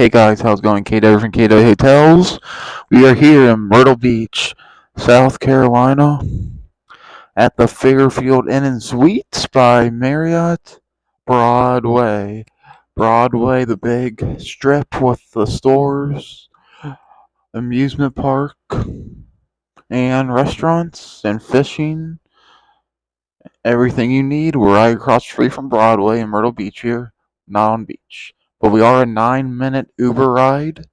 Hey guys, how's it going? Kato from Kato Hotels. We are here in Myrtle Beach, South Carolina, at the Fairfield Inn and Suites by Marriott Broadway. Broadway, the big strip with the stores, amusement park, and restaurants and fishing. Everything you need. We're right across the street from Broadway in Myrtle Beach here, not on beach. But we are a 9-minute Uber ride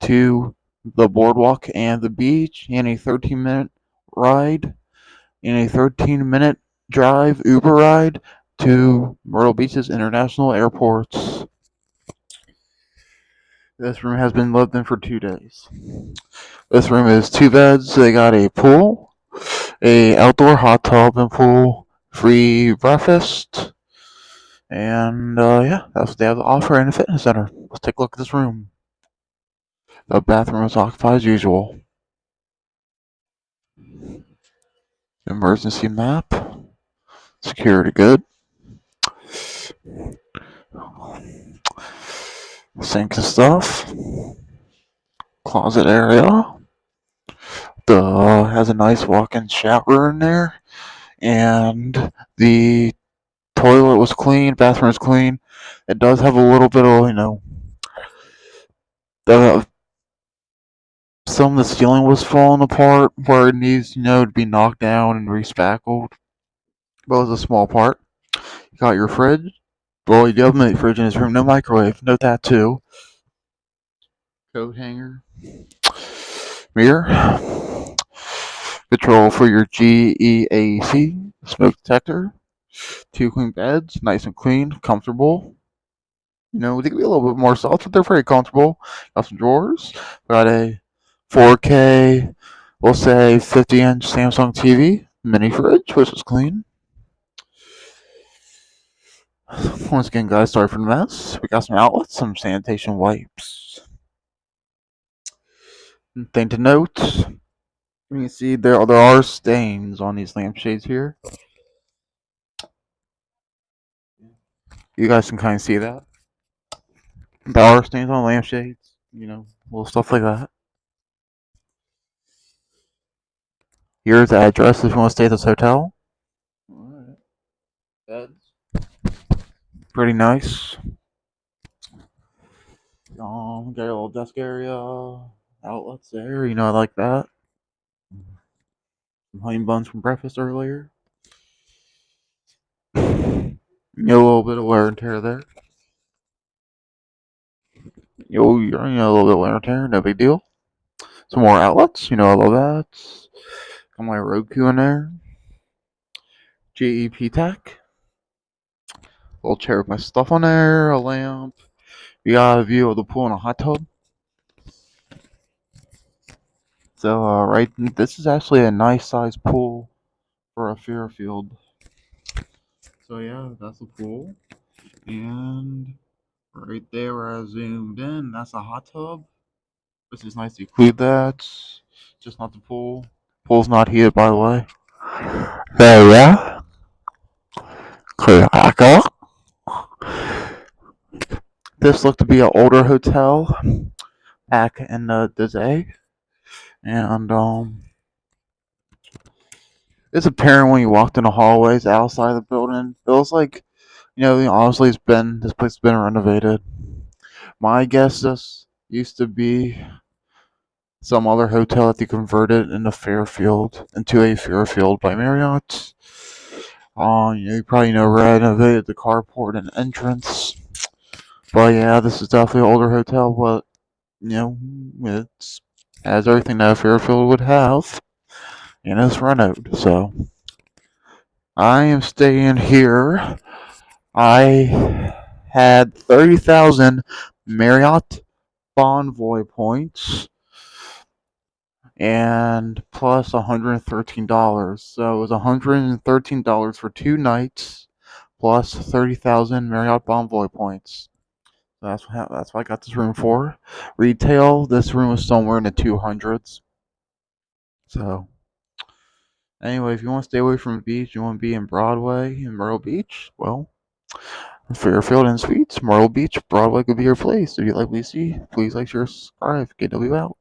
to the boardwalk and the beach, and a 13-minute ride and a 13-minute drive Uber ride to Myrtle Beach's international airports. This room has been lived in for 2 days. This room is 2 beds. They got a pool, a outdoor hot tub and pool, free breakfast, and yeah, that's what they have to offer in a fitness center. Let's take a look at this room. The bathroom is occupied as usual. Emergency map. Security good. Sink and stuff. Closet area. Has a nice walk-in shower in there. And the toilet was clean. Bathroom is clean. It does have a little bit of, the some of the ceiling was falling apart where it needs, to be knocked down and respackled. But it was a small part. You got your fridge. Well, you do have a fridge in this room. No microwave. Note that too. Coat hanger. Mirror. Control for your GEAC. Smoke detector. 2 clean beds. Nice and clean. Comfortable. They can be a little bit more soft, but they're very comfortable. Got some drawers. Got a 4K, we'll say 50-inch Samsung TV. Mini fridge, which is clean. Once again, guys, sorry for the mess. We got some outlets, some sanitation wipes. Thing to note, you can see there are stains on these lampshades here. You guys can kind of see that. There are stains on lampshades, little stuff like that. Here's the address if you want to stay at this hotel. Alright. Beds. Pretty nice. Got a little desk area, outlets there. I like that. Some honey buns from breakfast earlier. A little bit of wear and tear there. You're a little bit of wear and tear, no big deal. Some more outlets, I love that. Got my Roku in there. GEP Tech. Little chair with my stuff on there, a lamp. We got a view of the pool and a hot tub. So, right, this is actually a nice sized pool for a Fairfield. So, yeah, that's the pool. And right there where I zoomed in, that's a hot tub. Which is nice to include that. Just not the pool. Pool's not heated, by the way. There we are. Clear back up. This looked to be an older hotel back in the day. And, it's apparent when you walked in the hallways outside the building. It was like, honestly, this place has been renovated. My guess this used to be some other hotel that they converted into a Fairfield by Marriott. You probably renovated the carport and entrance. But yeah, this is definitely an older hotel, but it's has everything that a Fairfield would have, and it's renovated. So I am staying here. I had 30,000 Marriott Bonvoy points and plus $113. So it was $113 for 2 nights plus 30,000 Marriott Bonvoy points. So that's what I got this room for. Retail, this room was somewhere in the 200s. So anyway, if you want to stay away from the beach, you want to be in Broadway in Myrtle Beach, well, Fairfield and Suites, Myrtle Beach, Broadway could be your place. If you like what you see, please like, share, subscribe. KW out.